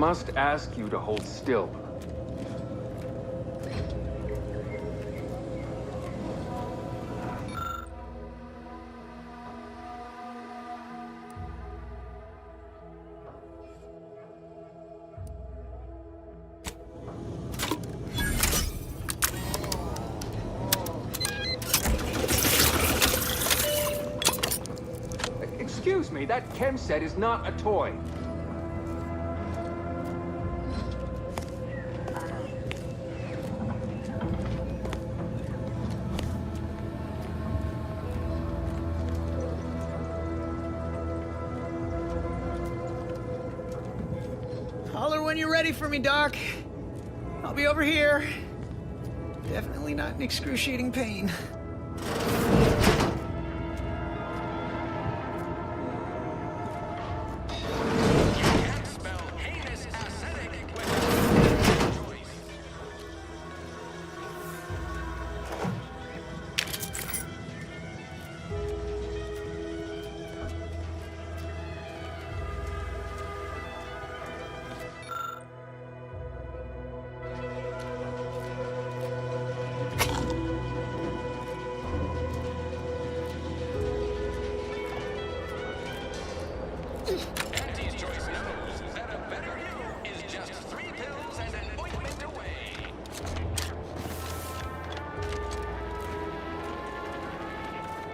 must ask you to hold still. Excuse me, that chem set is not a toy. Holler when you're ready for me, Doc. I'll be over here. Definitely not in excruciating pain.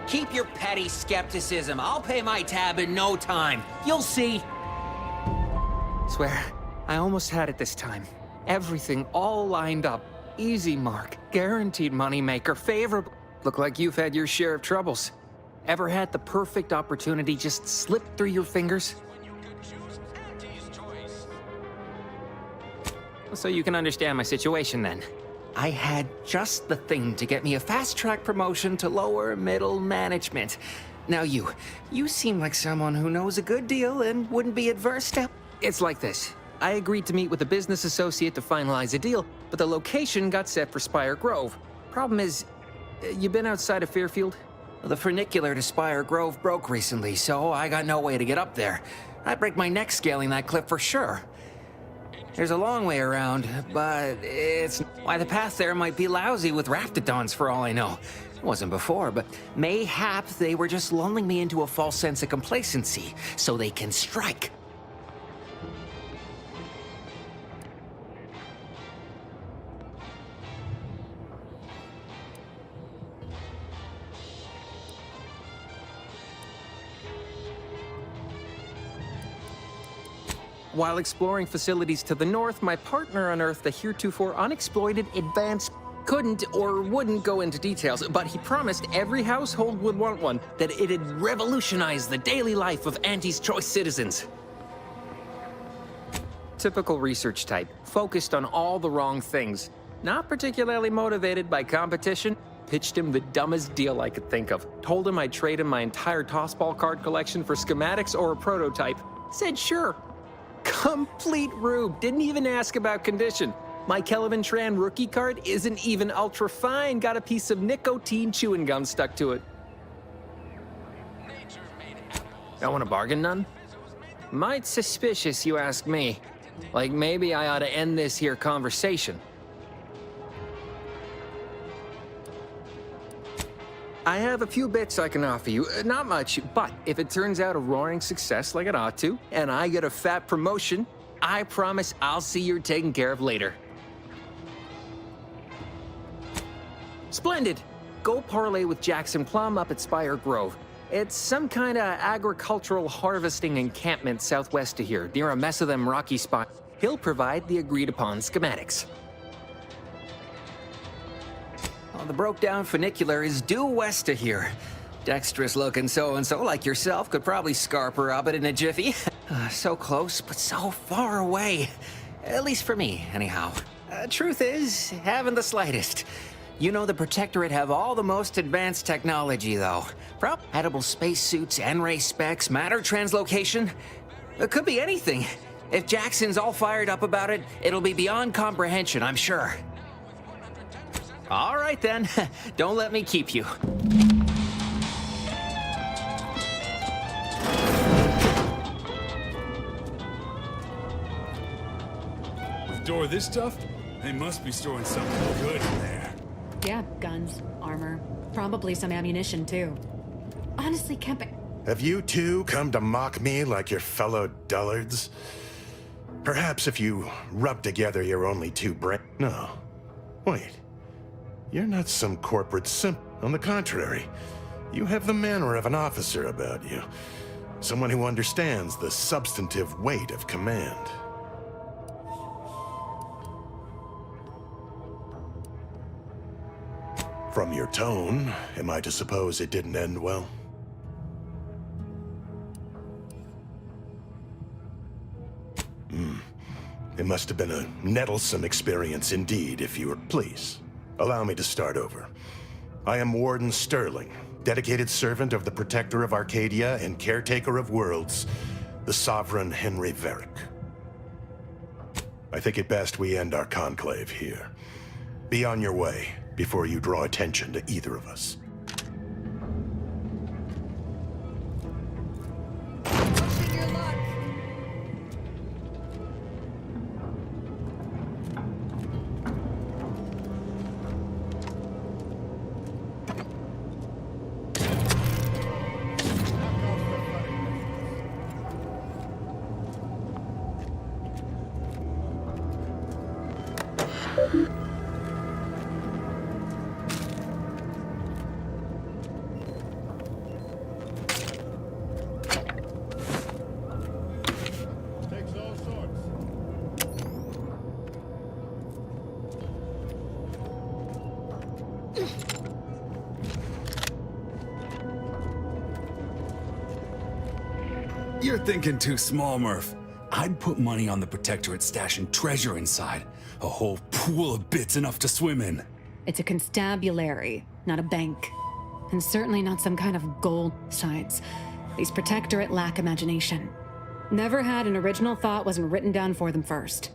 Keep your petty skepticism. I'll pay my tab in no time. You'll see. Swear, I almost had it this time. Everything all lined up. Easy mark, guaranteed moneymaker, favorable. Look like you've had your share of troubles. Ever had the perfect opportunity just slip through your fingers? So you can understand my situation then. I had just the thing to get me a fast-track promotion to lower middle management. Now you seem like someone who knows a good deal and wouldn't be adverse to... It's like this. I agreed to meet with a business associate to finalize a deal, but the location got set for Spire Grove. Problem is, you been outside of Fairfield? The funicular to Spire Grove broke recently, so I got no way to get up there. I'd break my neck scaling that cliff for sure. There's a long way around, but it's... Why, the path there might be lousy with raptidons for all I know. It wasn't before, but mayhap they were just lulling me into a false sense of complacency so they can strike. While exploring facilities to the north, my partner unearthed a heretofore unexploited advanced... Couldn't or wouldn't go into details, but he promised every household would want one, that it'd revolutionize the daily life of Auntie's Choice citizens. Typical research type, focused on all the wrong things. Not particularly motivated by competition. Pitched him the dumbest deal I could think of. Told him I'd trade him my entire tossball card collection for schematics or a prototype. Said sure. Complete rube, didn't even ask about condition. My Kelvin Tran rookie card isn't even ultra fine, got a piece of nicotine chewing gum stuck to it. Don't want to bargain none? Might suspicious, you ask me. Like maybe I ought to end this here conversation. I have a few bits I can offer you, not much, but if it turns out a roaring success like it ought to, and I get a fat promotion, I promise I'll see you're taken care of later. Splendid. Go parlay with Jackson Plum up at Spire Grove. It's some kind of agricultural harvesting encampment southwest of here, near a mess of them rocky spots. He'll provide the agreed-upon schematics. Well, the broke-down funicular is due west of here. Dexterous-looking so-and-so like yourself could probably scarper up it in a jiffy. So close, but so far away. At least for me, anyhow. Truth is, haven't the slightest. You know the Protectorate have all the most advanced technology, though. Edible spacesuits, N-ray specs, matter translocation. It could be anything. If Jackson's all fired up about it, it'll be beyond comprehension, I'm sure. All right, then. Don't let me keep you. store this stuff? They must be storing something good in there. Yeah, guns, armor, probably some ammunition too. Honestly, Kemp, Have you two come to mock me like your fellow dullards? Perhaps if you rub together your only two brains. No. Wait. You're not some corporate simp. On the contrary, you have the manner of an officer about you. Someone who understands the substantive weight of command. From your tone, am I to suppose it didn't end well? It must have been a nettlesome experience indeed, if you were... Please, allow me to start over. I am Warden Sterling, dedicated servant of the Protector of Arcadia and caretaker of worlds, the Sovereign Henry Varick. I think it best we end our conclave here. Be on your way before you draw attention to either of us. You're thinking too small, Murph. I'd put money on the Protectorate stashing treasure inside. A whole pool of bits enough to swim in. it's a constabulary, not a bank. And certainly not some kind of gold. Besides, these Protectorate lack imagination. Never had an original thought wasn't written down for them first.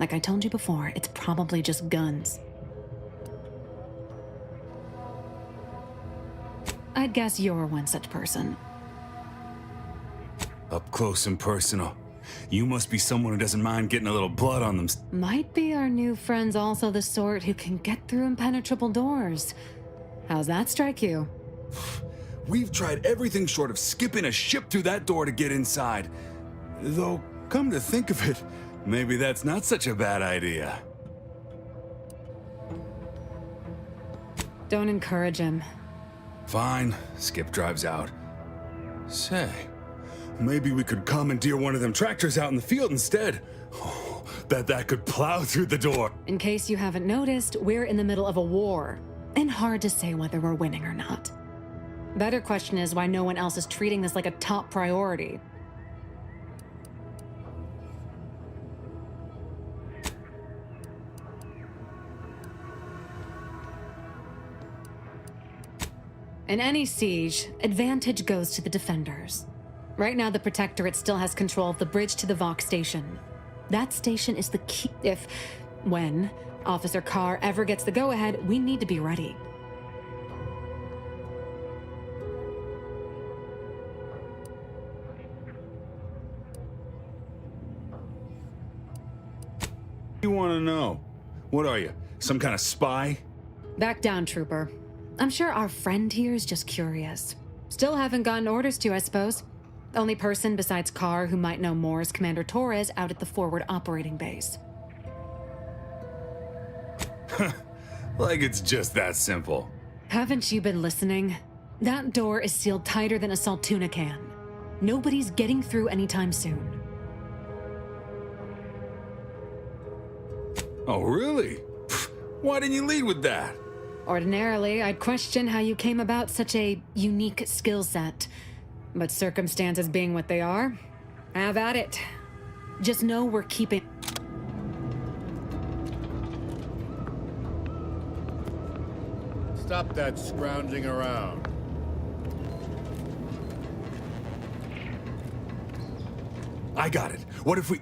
Like I told you before, it's probably just guns. I'd guess you're one such person. Up close and personal. You must be someone who doesn't mind getting a little blood on them. Might be our new friends also the sort who can get through impenetrable doors. How's that strike you? We've tried everything short of skipping a ship through that door to get inside. Though, come to think of it, maybe that's not such a bad idea. Don't encourage him. Fine, Skip drives out. Say, maybe we could commandeer one of them tractors out in the field instead. Oh, bet that could plow through the door. In case you haven't noticed, we're in the middle of a war. And hard to say whether we're winning or not. Better question is why no one else is treating this like a top priority. In any siege, advantage goes to the defenders. Right now, the Protectorate still has control of the bridge to the Vox station. That station is the key. When Officer Carr ever gets the go-ahead, we need to be ready. You want to know? What are you, some kind of spy? Back down, Trooper. I'm sure our friend here is just curious. Still haven't gotten orders to, I suppose. Only person besides Carr who might know more is Commander Torres out at the forward operating base. Like it's just that simple. Haven't you been listening? That door is sealed tighter than a Saltuna can. Nobody's getting through anytime soon. Oh, really? Why didn't you lead with that? Ordinarily, I'd question how you came about such a unique skill set. But circumstances being what they are, have at it. Just know we're keeping... Stop that scrounging around. I got it. What if we...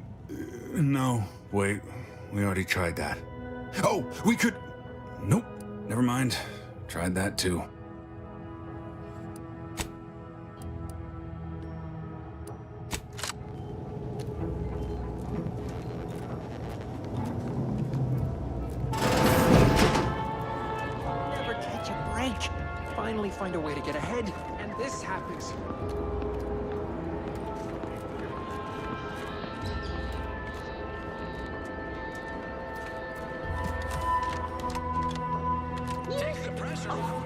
no, wait. We already tried that. Oh, we could... Nope. Never mind. Tried that too. break. Finally find a way to get ahead, and this happens. Take the pressure off.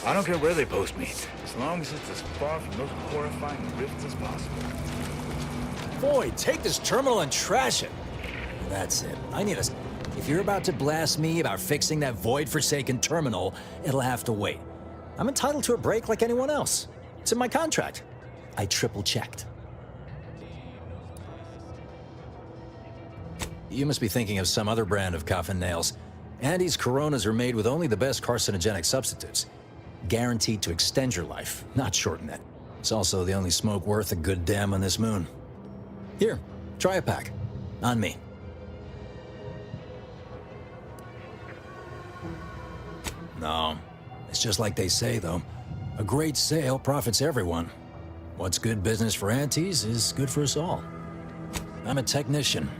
I don't care where they post me, as long as it's as far from those horrifying rifts as possible. Boy, take this terminal and trash it. That's it. I need a... If you're about to blast me about fixing that void-forsaken terminal, it'll have to wait. I'm entitled to a break like anyone else. It's in my contract. I triple-checked. You must be thinking of some other brand of coffin nails. Andy's Coronas are made with only the best carcinogenic substitutes. Guaranteed to extend your life, not shorten it. It's also the only smoke worth a good damn on this moon. Here, try a pack. On me. No, it's just like they say, though. A great sale profits everyone. What's good business for Aunties is good for us all. I'm a technician.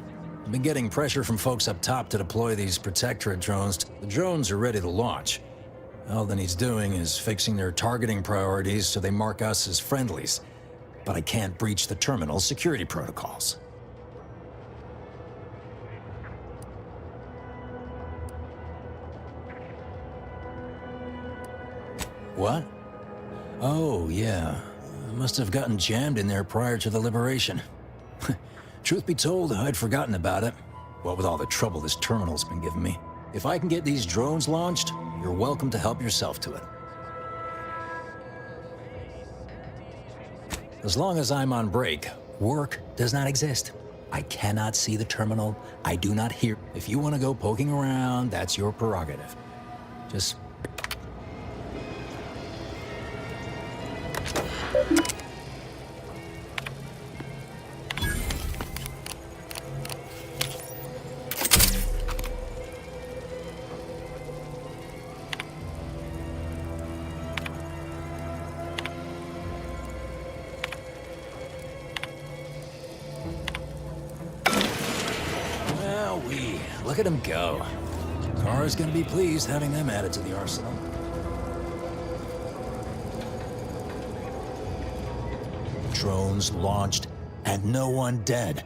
I've been getting pressure from folks up top to deploy these Protectorate drones. The drones are ready to launch. All that he's doing is fixing their targeting priorities so they mark us as friendlies. But I can't breach the terminal's security protocols. What? Oh, yeah. I must have gotten jammed in there prior to the liberation. Truth be told, I'd forgotten about it. What with all the trouble this terminal's been giving me. If I can get these drones launched, you're welcome to help yourself to it. As long as I'm on break, work does not exist. I cannot see the terminal. I do not hear. If you want to go poking around, that's your prerogative. Just... Look at them go. Kara's gonna be pleased having them added to the arsenal. Drones launched, and no one dead.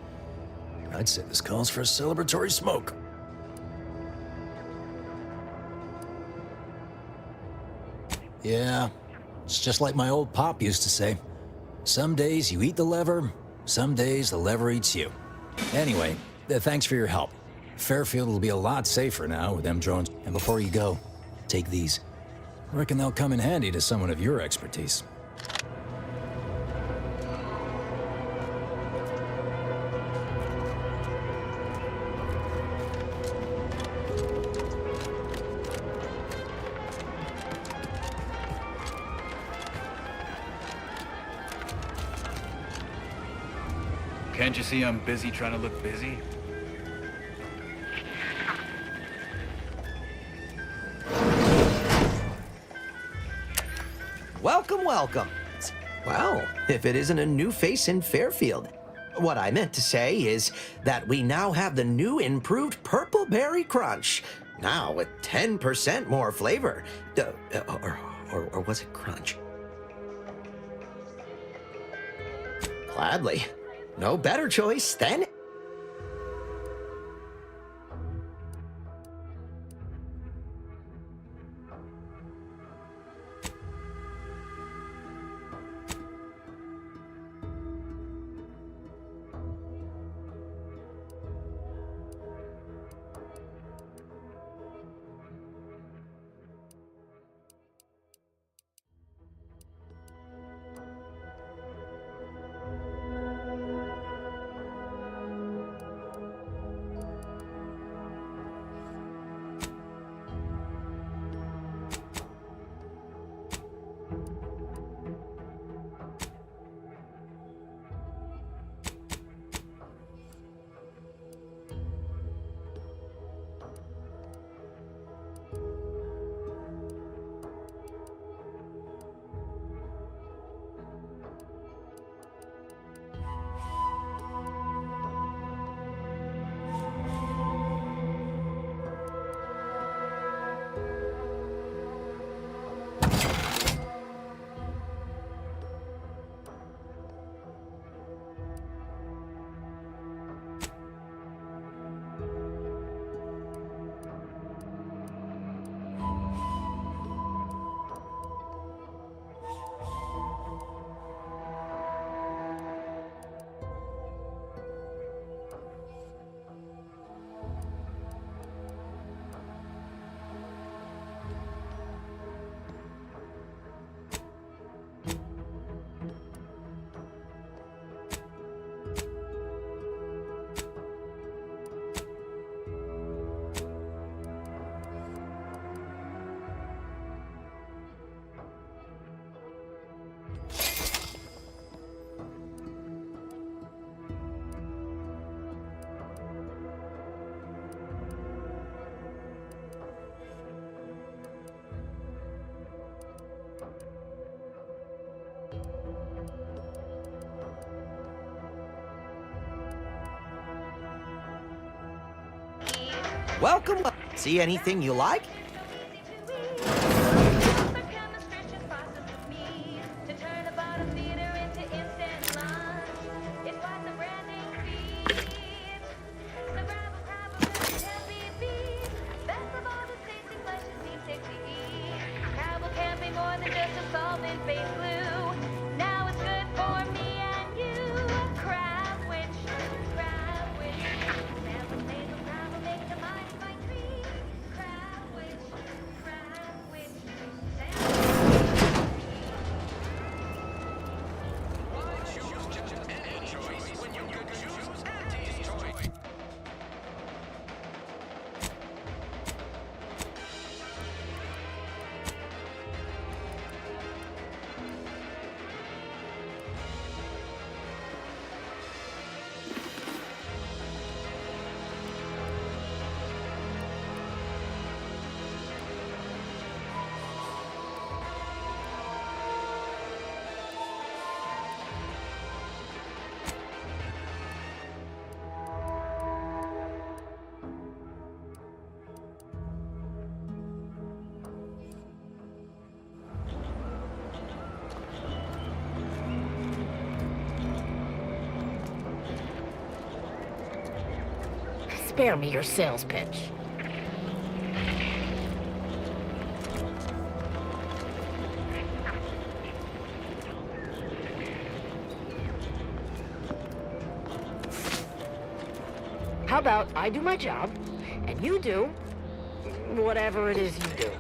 I'd say this calls for a celebratory smoke. Yeah, it's just like my old pop used to say. Some days you eat the lever, some days the lever eats you. Anyway, thanks for your help. Fairfield will be a lot safer now with them drones. And before you go, take these. I reckon they'll come in handy to someone of your expertise. Can't you see I'm busy trying to look busy? Welcome, welcome. Well, if it isn't a new face in Fairfield. What I meant to say is that we now have the new improved Purple Berry Crunch. Now with 10% more flavor. Or was it crunch? Gladly. No better choice than... Welcome. See anything you like? Spare me your sales pitch. How about I do my job, and you do whatever it is you do?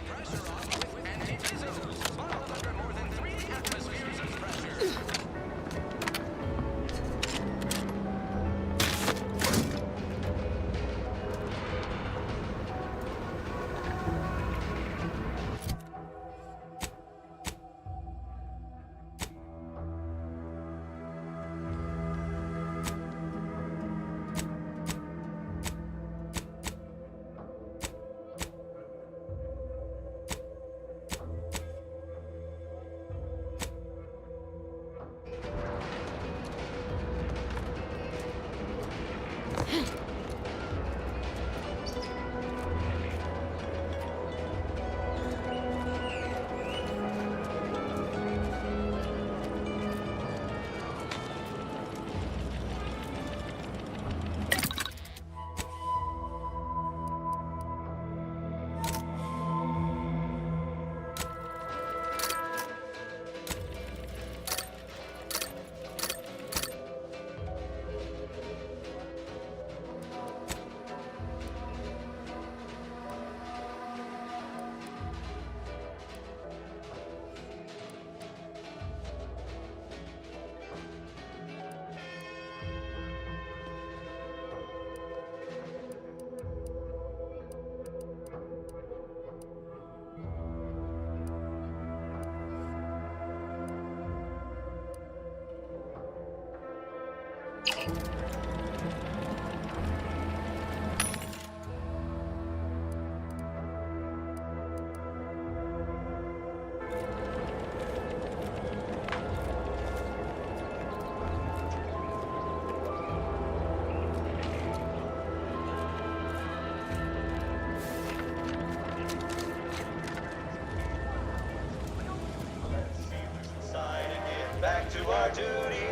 Back to our duty.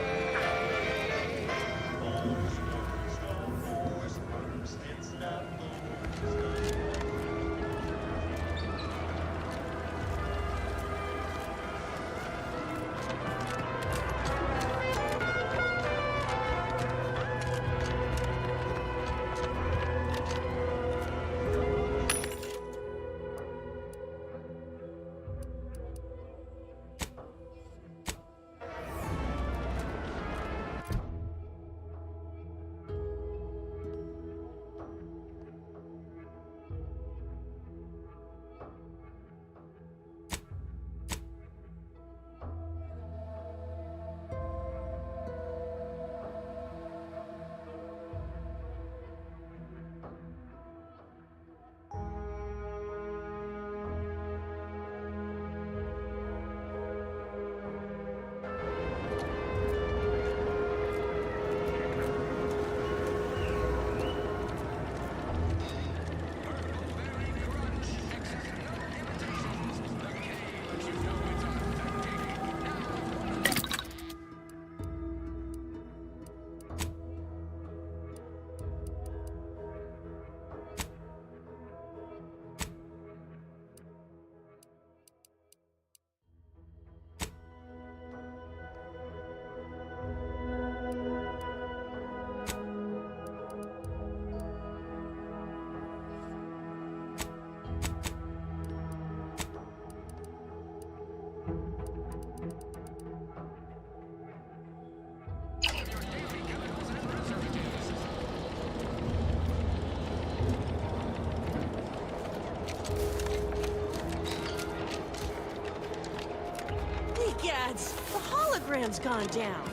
Gads, the hologram's gone down.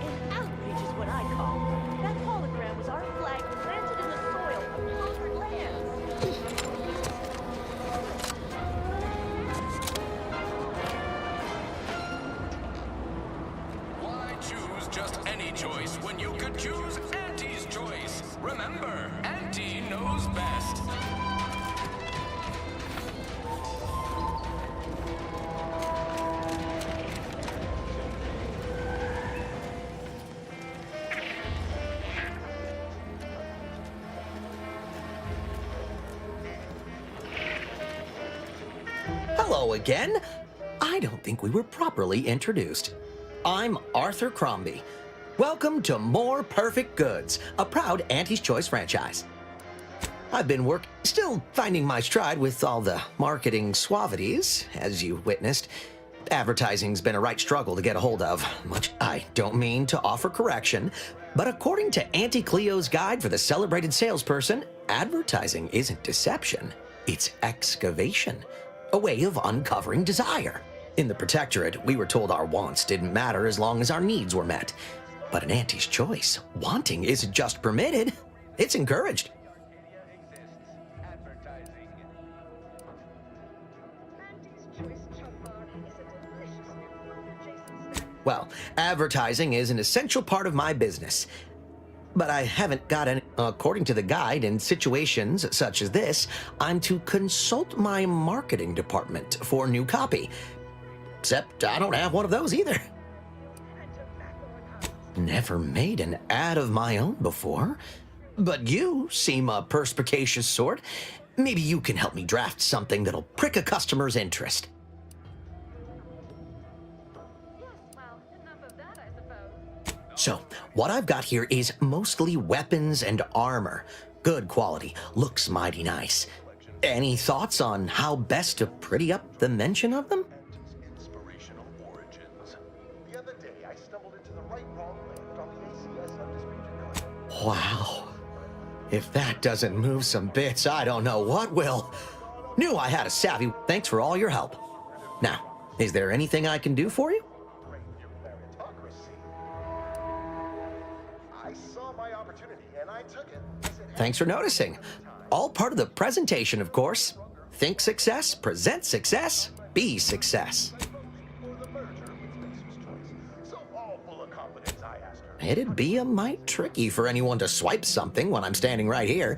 An outrage is what I call it. That hologram was our flag planted in the soil of conquered lands. Why choose just any choice when you could choose Auntie's choice? Remember, Auntie knows best. Hello again. I don't think we were properly introduced. I'm Arthur Crombie. Welcome to More Perfect Goods, a proud Auntie's Choice franchise. I've been still finding my stride with all the marketing suavities, as you witnessed. Advertising's been a right struggle to get a hold of, much I don't mean to offer correction, but according to Auntie Cleo's guide for the celebrated salesperson, advertising isn't deception, it's excavation, a way of uncovering desire. In the Protectorate, we were told our wants didn't matter as long as our needs were met. But in Auntie's Choice, wanting isn't just permitted, it's encouraged. Well, advertising is an essential part of my business. But I haven't got any. According to the guide, in situations such as this, I'm to consult my marketing department for new copy. Except I don't have one of those either. Never made an ad of my own before. But you seem a perspicacious sort. Maybe you can help me draft something that'll prick a customer's interest. So, what I've got here is mostly weapons and armor. Good quality, looks mighty nice. Any thoughts on how best to pretty up the mention of them? Wow. If that doesn't move some bits, I don't know what will. Knew I had a savvy. Thanks for all your help. Now, is there anything I can do for you? Thanks for noticing. All part of the presentation, of course. Think success, present success, be success. It'd be a mite tricky for anyone to swipe something when I'm standing right here.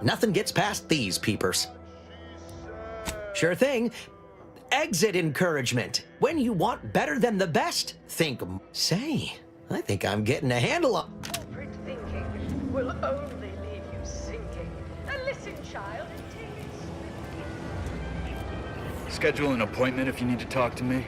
Nothing gets past these peepers. Sure thing. Exit encouragement. When you want better than the best, think, say, I think I'm getting a handle on. Quick thinking will only leave you sinking. And listen, child, and take it. Schedule an appointment if you need to talk to me.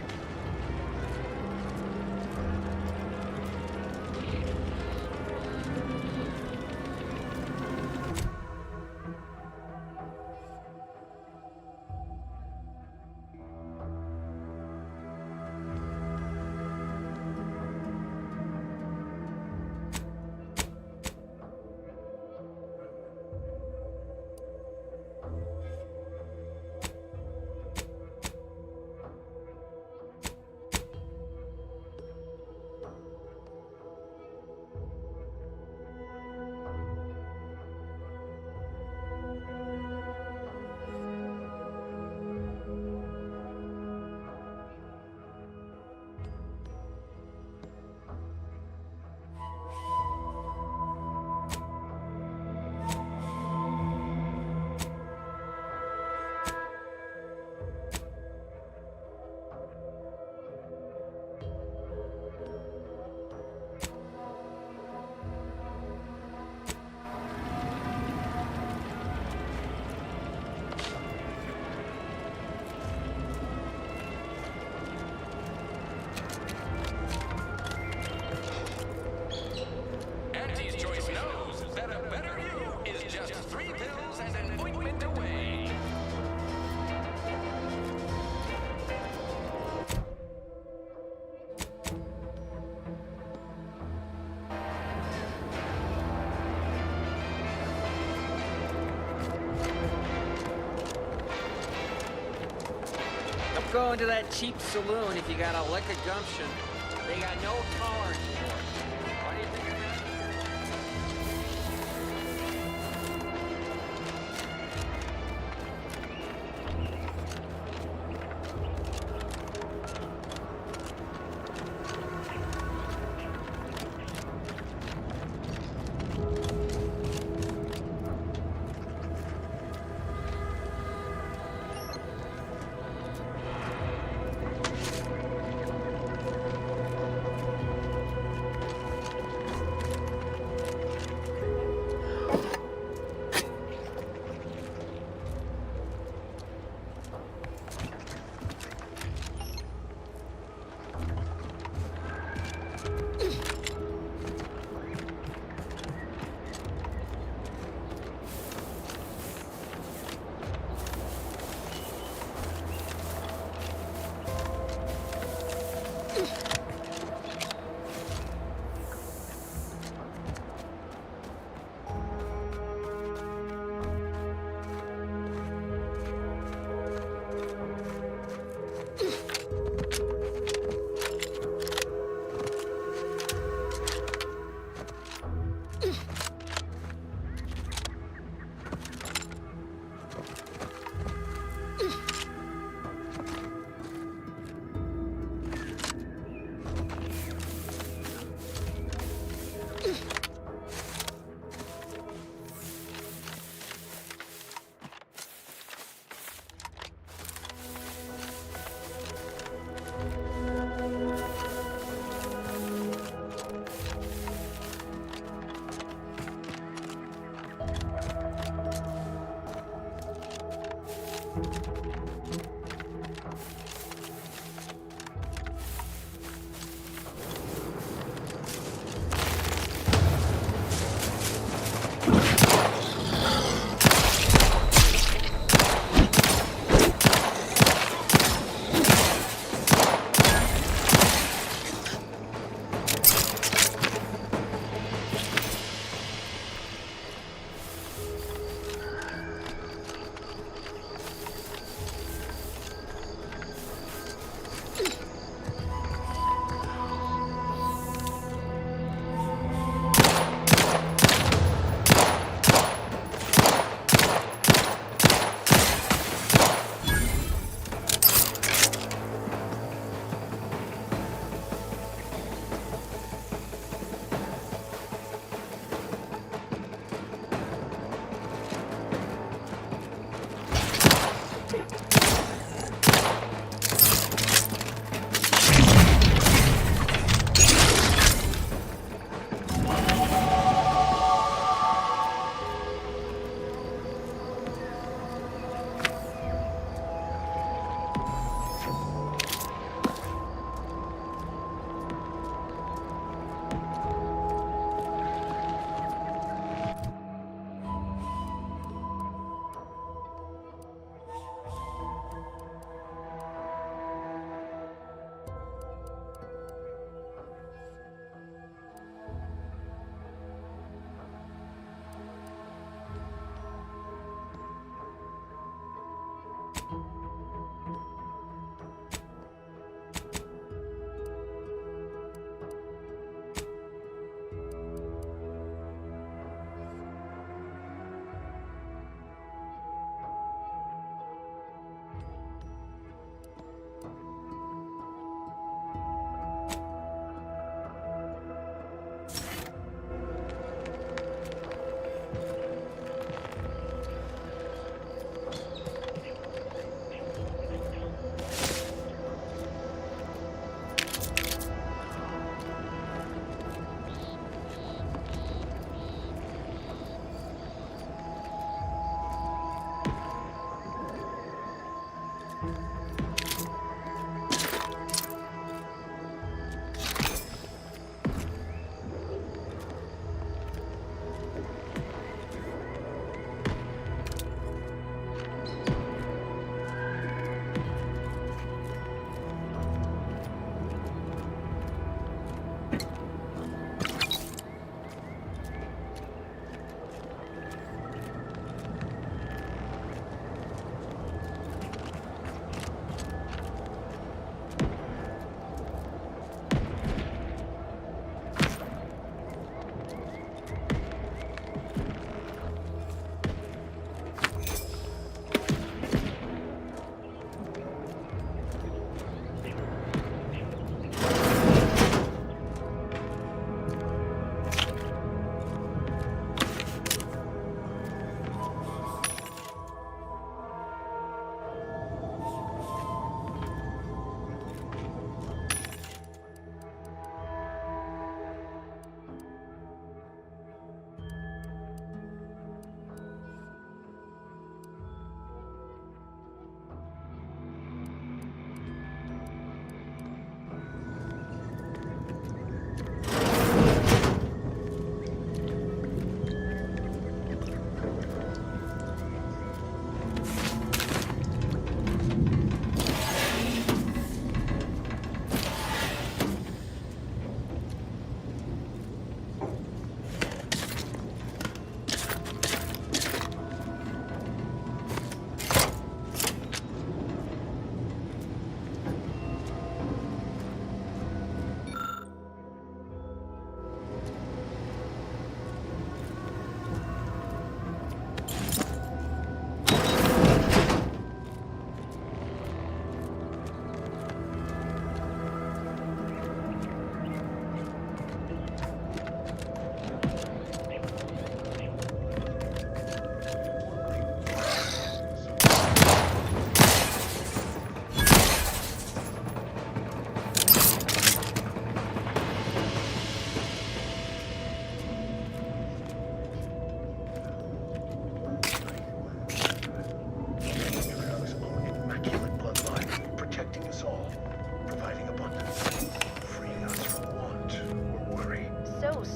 Go into that cheap saloon if you got a lick of gumption. They got no tolerance for it. Why do you think of that?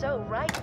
so right.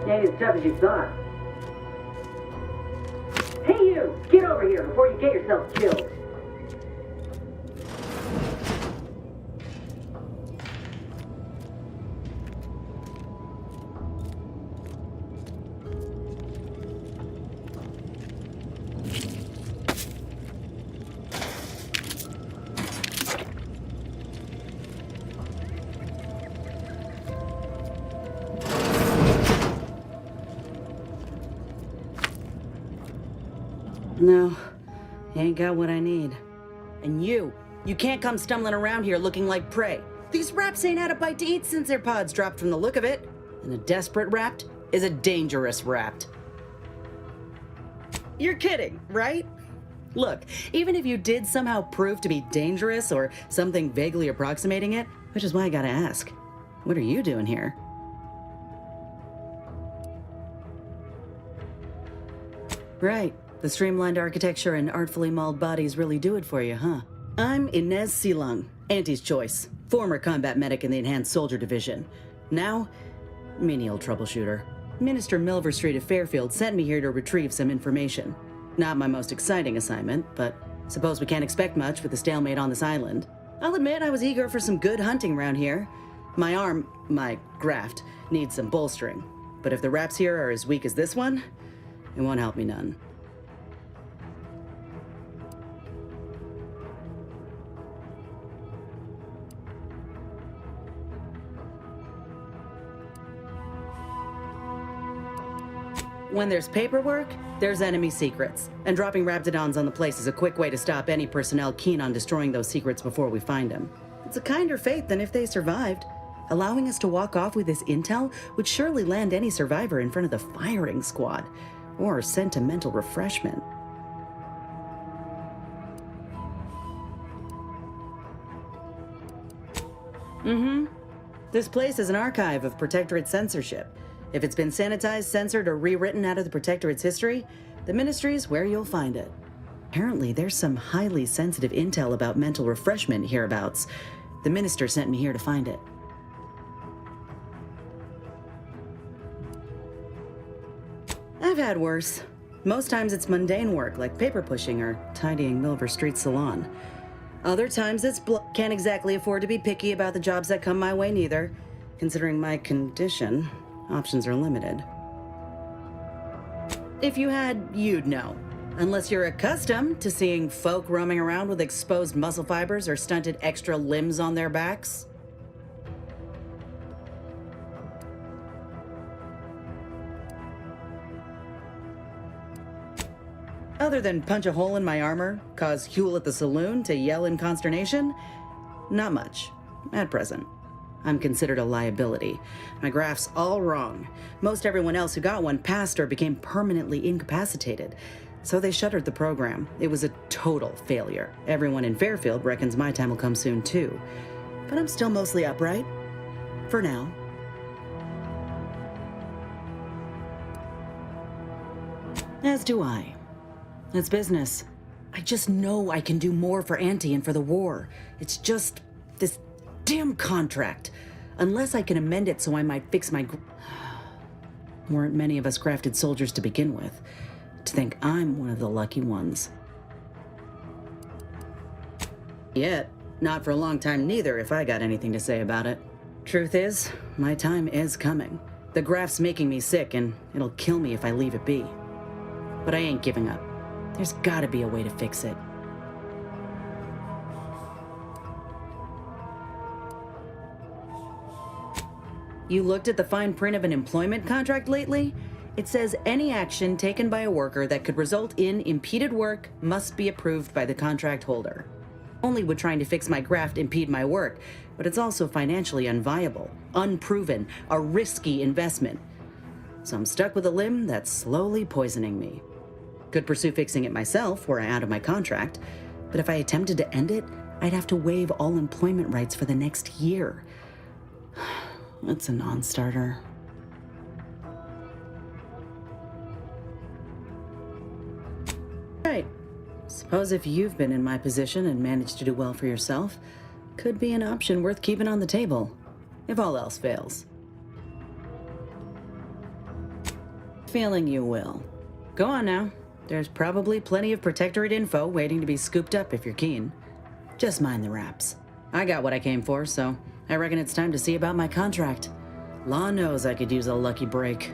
Ain't as tough as you thought. Hey you! Get over here before you get yourself killed! No, you ain't got what I need. And you can't come stumbling around here looking like prey. These raps ain't had a bite to eat since their pods dropped from the look of it. And a desperate rapt is a dangerous rapt. You're kidding, right? Look, even if you did somehow prove to be dangerous or something vaguely approximating it, which is why I gotta ask, what are you doing here? Right. The streamlined architecture and artfully mauled bodies really do it for you, huh? I'm Inez Silung, Auntie's choice, former combat medic in the Enhanced Soldier Division. Now, menial troubleshooter. Minister Milverstreet of Fairfield sent me here to retrieve some information. Not my most exciting assignment, but suppose we can't expect much with the stalemate on this island. I'll admit I was eager for some good hunting around here. My arm, my graft, needs some bolstering. But if the raps here are as weak as this one, it won't help me none. When there's paperwork, there's enemy secrets. And dropping Raptidons on the place is a quick way to stop any personnel keen on destroying those secrets before we find them. It's a kinder fate than if they survived. Allowing us to walk off with this intel would surely land any survivor in front of the firing squad, or sentimental refreshment. This place is an archive of Protectorate censorship. If it's been sanitized, censored, or rewritten out of the Protectorate's history, the Ministry's where you'll find it. Apparently, there's some highly sensitive intel about mental refreshment hereabouts. The Minister sent me here to find it. I've had worse. Most times it's mundane work, like paper pushing or tidying Milverstreet's salon. Other times it's can't exactly afford to be picky about the jobs that come my way neither. Considering my condition, options are limited. If you had, you'd know. Unless you're accustomed to seeing folk roaming around with exposed muscle fibers or stunted extra limbs on their backs. Other than punch a hole in my armor, cause Huel at the saloon to yell in consternation, not much, at present. I'm considered a liability. My graph's all wrong. Most everyone else who got one passed or became permanently incapacitated. So they shuttered the program. It was a total failure. Everyone in Fairfield reckons my time will come soon too. But I'm still mostly upright. For now. As do I. It's business. I just know I can do more for Auntie and for the war. It's just this damn contract. Unless I can amend it so I might fix my... Weren't many of us crafted soldiers to begin with. To think I'm one of the lucky ones. Yet, not for a long time neither, if I got anything to say about it. Truth is, my time is coming. The graph's making me sick, and it'll kill me if I leave it be. But I ain't giving up. There's gotta be a way to fix it. You looked at the fine print of an employment contract lately? It says any action taken by a worker that could result in impeded work must be approved by the contract holder. Only would trying to fix my graft impede my work, but it's also financially unviable, unproven, a risky investment. So I'm stuck with a limb that's slowly poisoning me. Could pursue fixing it myself were I out of my contract, but if I attempted to end it, I'd have to waive all employment rights for the next year. That's a non-starter. Right. Suppose if you've been in my position and managed to do well for yourself, could be an option worth keeping on the table, if all else fails. Feeling you will. Go on now. There's probably plenty of Protectorate info waiting to be scooped up if you're keen. Just mind the wraps. I got what I came for, so I reckon it's time to see about my contract. Law knows I could use a lucky break.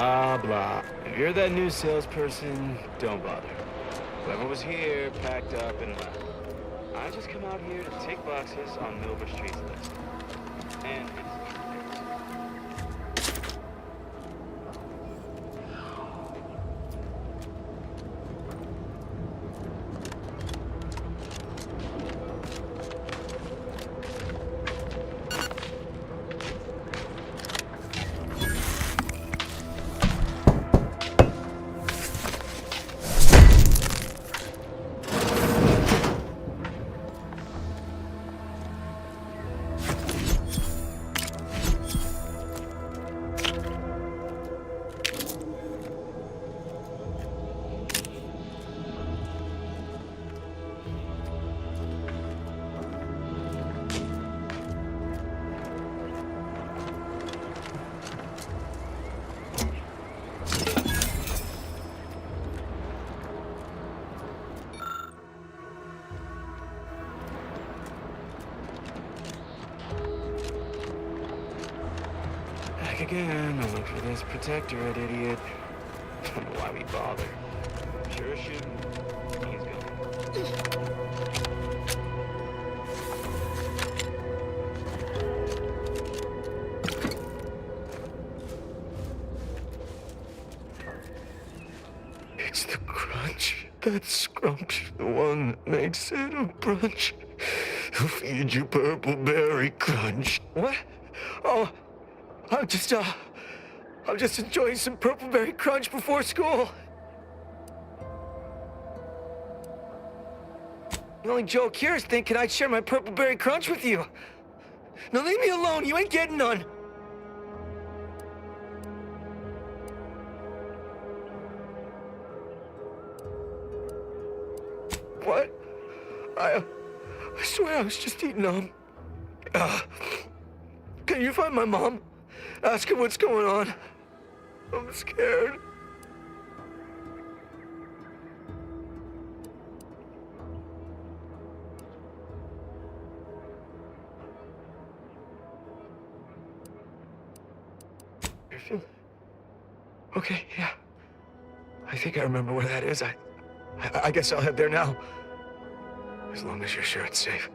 Blah, blah. If you're that new salesperson, don't bother. Whoever was here packed up and left. I just come out here to tick boxes on Milver Street's list. And again, I look for this protectorate idiot. Don't know why we bother. Sure shouldn't. He's gone. It's the crunch. That scrumptious, the one that makes it a brunch. He'll feed you purple berry crunch. What? Oh. I'm just, I'm just enjoying some purpleberry crunch before school. The only joke here is thinking I'd share my purpleberry crunch with you. Now leave me alone, you ain't getting none. What? I swear I was just eating, Can you find my mom? Ask her what's going on. I'm scared. Okay, yeah. I think I remember where that is. I guess I'll head there now. As long as you're sure it's safe.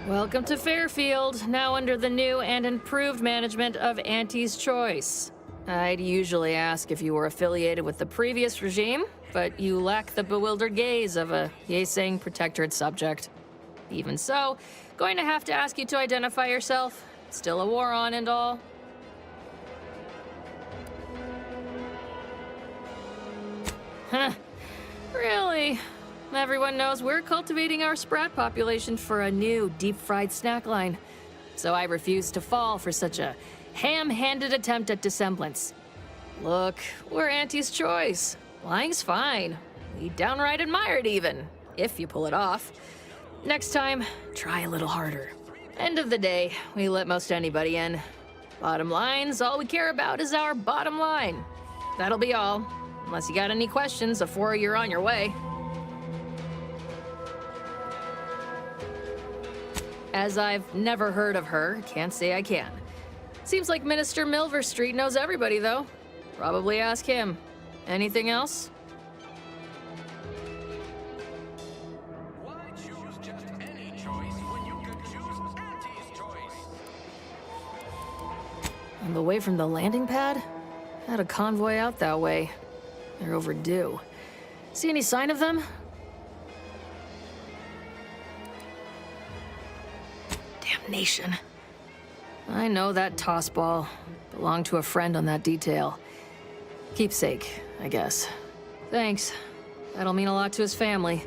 Welcome to Fairfield, now under the new and improved management of Auntie's Choice. I'd usually ask if you were affiliated with the previous regime, but you lack the bewildered gaze of a yay-saying protectorate subject. Even so, going to have to ask you to identify yourself. Still a war on and all. Huh. Really? Everyone knows we're cultivating our sprat population for a new deep-fried snack line. So I refuse to fall for such a ham-handed attempt at dissemblance. Look, we're Auntie's Choice. Lying's fine. We downright admire it even, if you pull it off. Next time, try a little harder. End of the day, we let most anybody in. Bottom line's all we care about is our bottom line. That'll be all, unless you got any questions before you're on your way. As I've never heard of her, can't say I can. Seems like Minister Milver Street knows everybody, though. Probably ask him. Anything else? Why choose just any choice when you could choose Auntie's Choice? On the way from the landing pad? Had a convoy out that way. They're overdue. See any sign of them? Damnation. I know that toss ball. Belonged to a friend on that detail. Keepsake, I guess. Thanks. That'll mean a lot to his family.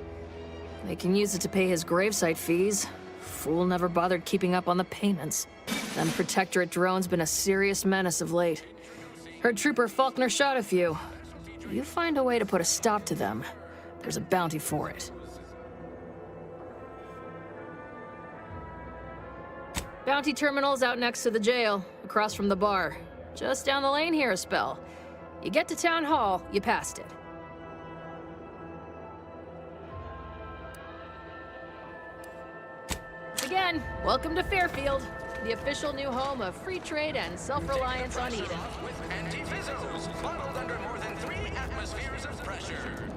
They can use it to pay his gravesite fees. Fool never bothered keeping up on the payments. Them Protectorate drones been a serious menace of late. Heard Trooper Faulkner shot a few. If you find a way to put a stop to them, there's a bounty for it. Bounty terminal's out next to the jail, across from the bar. Just down the lane here a spell. You get to Town Hall, you passed it. Again, welcome to Fairfield, the official new home of free trade and self-reliance on Eden. With anti-fizzos, bottled under more than 3 atmospheres of pressure.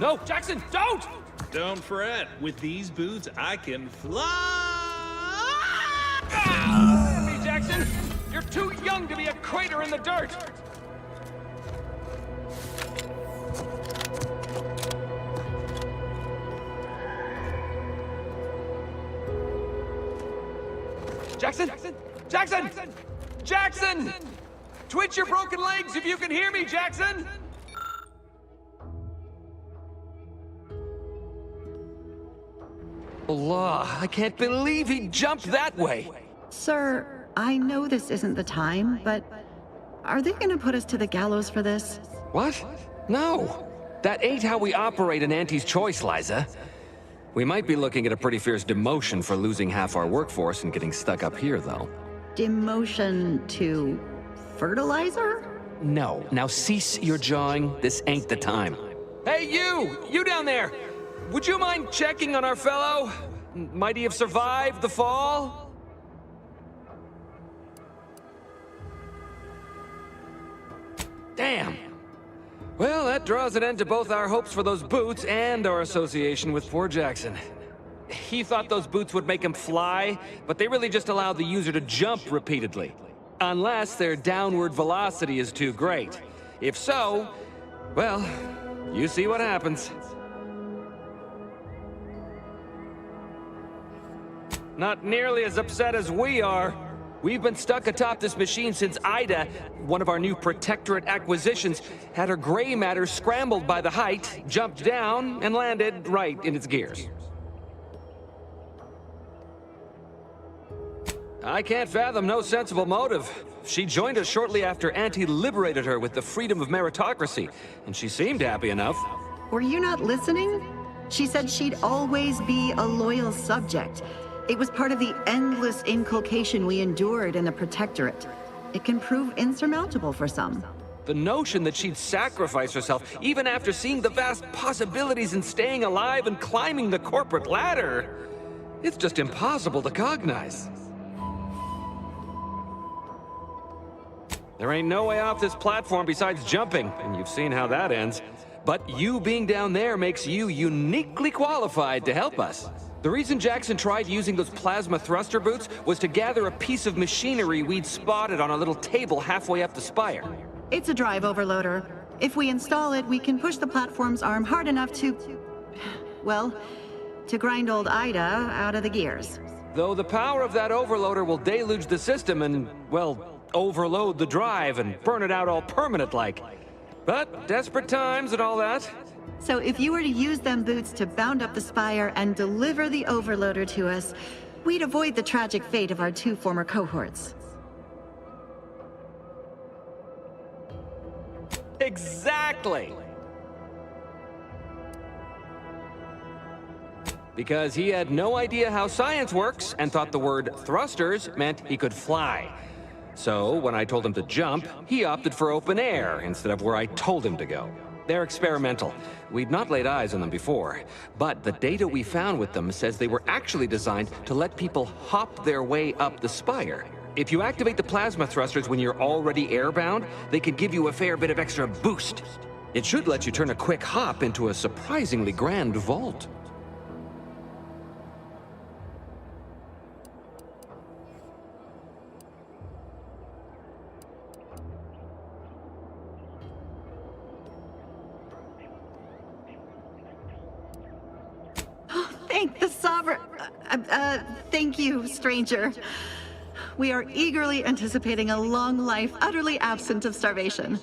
No, Jackson, don't! Don't fret. With these boots, I can fly! Me, Jackson! You're too young to be a crater in the dirt! Jackson! Jackson! Jackson! Twitch your broken legs if you can hear me, Jackson! Allah, I can't believe he jumped that way! Sir, I know this isn't the time, but are they gonna put us to the gallows for this? What? No! That ain't how we operate in Auntie's Choice, Liza. We might be looking at a pretty fierce demotion for losing half our workforce and getting stuck up here, though. Demotion to fertilizer? No. Now cease your jawing. This ain't the time. Hey, you! You down there! Would you mind checking on our fellow? Might he have survived the fall? Damn. Well, that draws an end to both our hopes for those boots and our association with poor Jackson. He thought those boots would make him fly, but they really just allow the user to jump repeatedly. Unless their downward velocity is too great. If so, well, you see what happens. Not nearly as upset as we are. We've been stuck atop this machine since Ida, one of our new Protectorate acquisitions, had her gray matter scrambled by the height, jumped down, and landed right in its gears. I can't fathom no sensible motive. She joined us shortly after Auntie liberated her with the freedom of meritocracy, and she seemed happy enough. Were you not listening? She said she'd always be a loyal subject. It was part of the endless inculcation we endured in the Protectorate. It can prove insurmountable for some. The notion that she'd sacrifice herself, even after seeing the vast possibilities in staying alive and climbing the corporate ladder, it's just impossible to cognize. There ain't no way off this platform besides jumping, and you've seen how that ends. But you being down there makes you uniquely qualified to help us. The reason Jackson tried using those plasma thruster boots was to gather a piece of machinery we'd spotted on a little table halfway up the spire. It's a drive overloader. If we install it, we can push the platform's arm hard enough to... well, to grind old Ida out of the gears. Though the power of that overloader will deluge the system and, well, overload the drive and burn it out all permanent-like. But desperate times and all that. So if you were to use them boots to bound up the spire and deliver the overloader to us, we'd avoid the tragic fate of our two former cohorts. Exactly! Because he had no idea how science works and thought the word thrusters meant he could fly. So when I told him to jump, he opted for open air instead of where I told him to go. They're experimental. We'd not laid eyes on them before, but the data we found with them says they were actually designed to let people hop their way up the spire. If you activate the plasma thrusters when you're already airbound, they could give you a fair bit of extra boost. It should let you turn a quick hop into a surprisingly grand vault. Thank the Sovereign... thank you, stranger. We are eagerly anticipating a long life utterly absent of starvation.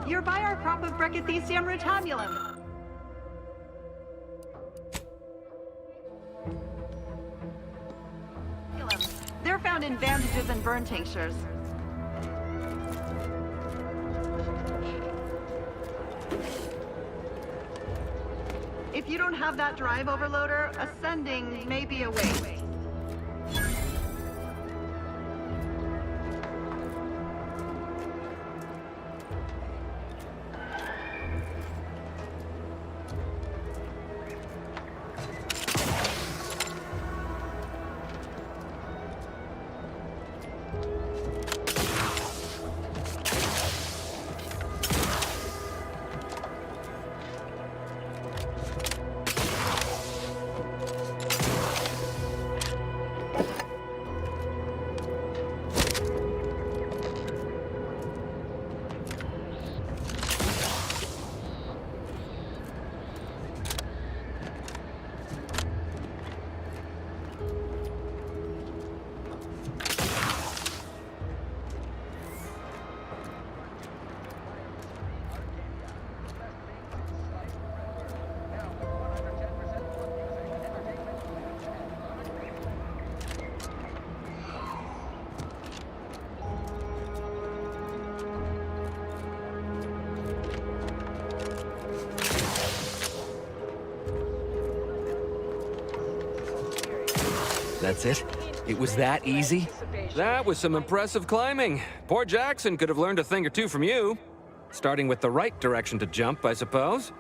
You're by our crop of Brachythecium rotabulum. They're found in bandages and burn tinctures. If you don't have that drive overloader, ascending may be a way. That's it? It was that easy? That was some impressive climbing. Poor Jackson could have learned a thing or two from you. Starting with the right direction to jump, I suppose.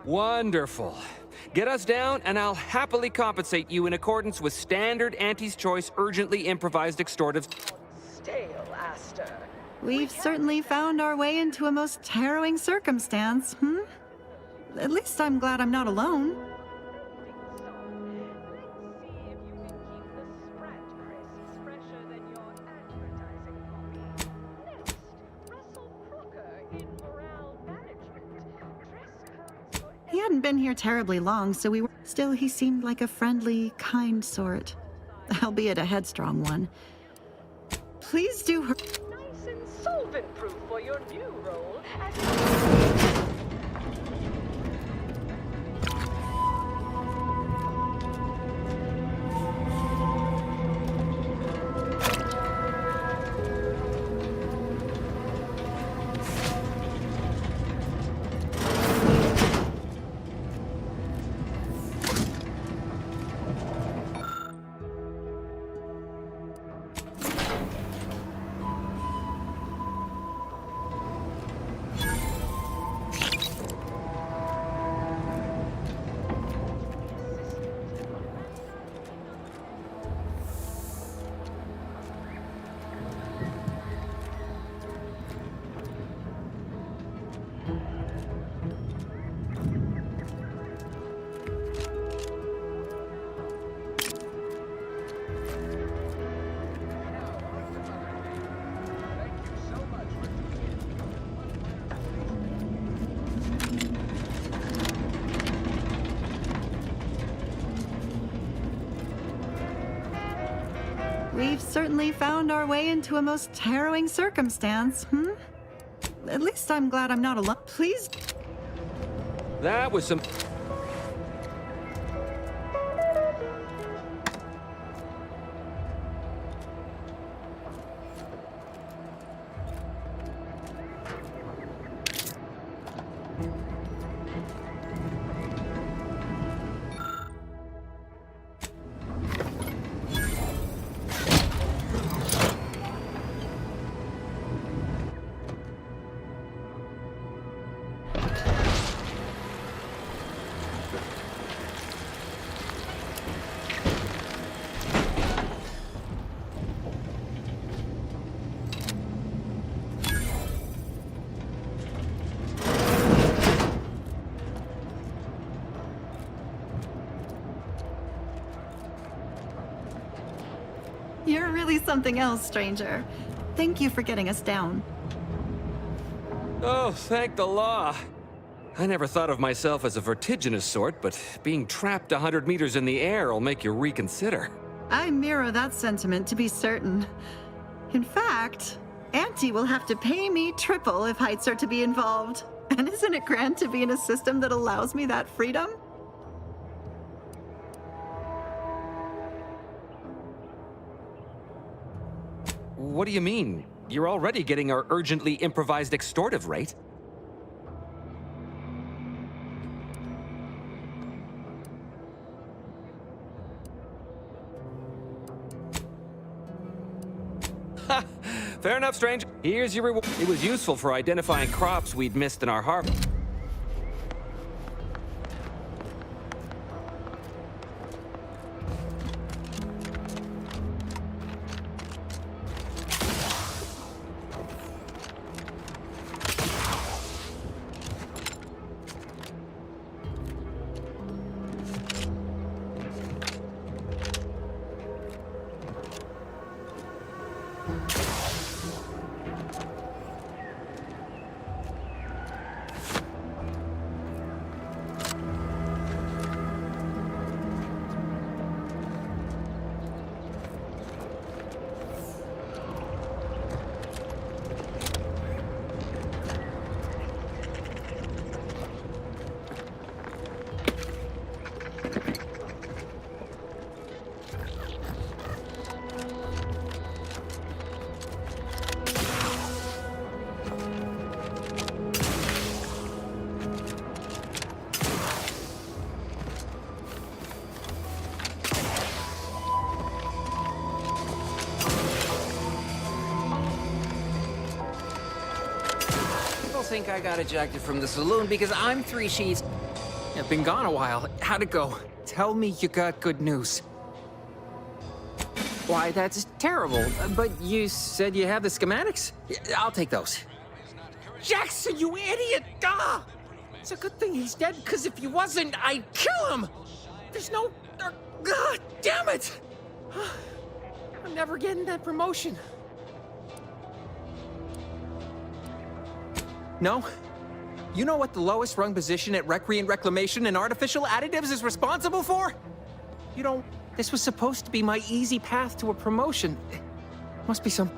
Wonderful. Get us down, and I'll happily compensate you in accordance with standard Auntie's Choice urgently improvised extortive. Stale, Aster. We've certainly found our way into a most harrowing circumstance, At least I'm glad I'm not alone. He hadn't been here terribly long, so we were... Still, he seemed like a friendly, kind sort. Albeit a headstrong one. Please do her... Nice and solvent-proof for your new role as... We've certainly found our way into a most harrowing circumstance, At least I'm glad I'm not alone. Please... That was some... You're really something else, stranger. Thank you for getting us down. Oh, thank the law. I never thought of myself as a vertiginous sort, but being trapped 100 meters in the air will make you reconsider. I mirror that sentiment, to be certain. In fact, Auntie will have to pay me triple if heights are to be involved. And isn't it grand to be in a system that allows me that freedom? What do you mean? You're already getting our urgently improvised extortive rate. Ha! Fair enough, stranger. Here's your reward. It was useful for identifying crops we'd missed in our harvest. Think I got ejected from the saloon because I'm 3 sheets. I've been gone a while. How'd it go? Tell me you got good news. Why, that's terrible. But you said you have the schematics? I'll take those. Jackson, you idiot! Ah! It's a good thing he's dead, because if he wasn't, I'd kill him! There's no... God damn it! I'm never getting that promotion. No? You know what the lowest rung position at Recreant Reclamation and Artificial Additives is responsible for? You don't... This was supposed to be my easy path to a promotion. Must be some...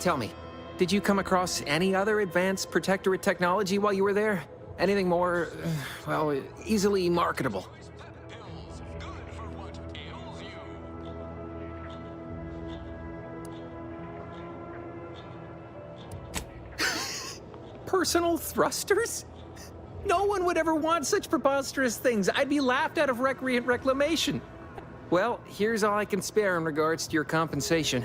tell me, did you come across any other advanced protectorate technology while you were there? Anything more, well, easily marketable? Personal thrusters? No one would ever want such preposterous things. I'd be laughed out of Recreant Reclamation. Well, here's all I can spare in regards to your compensation.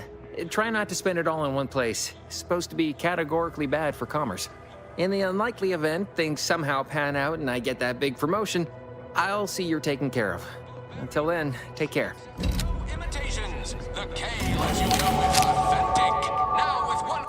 Try not to spend it all in one place. It's supposed to be categorically bad for commerce. In the unlikely event things somehow pan out and I get that big promotion, I'll see you're taken care of. Until then, take care. Imitations. The K lets you know it's authentic. Now with one...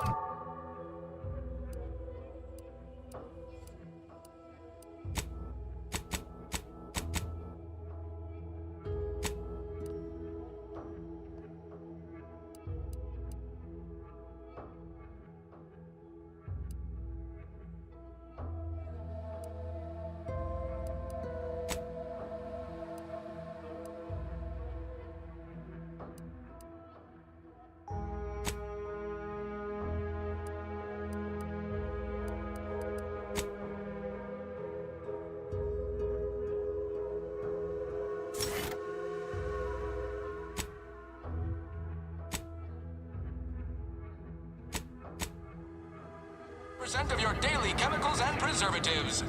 % of your daily chemicals and preservatives.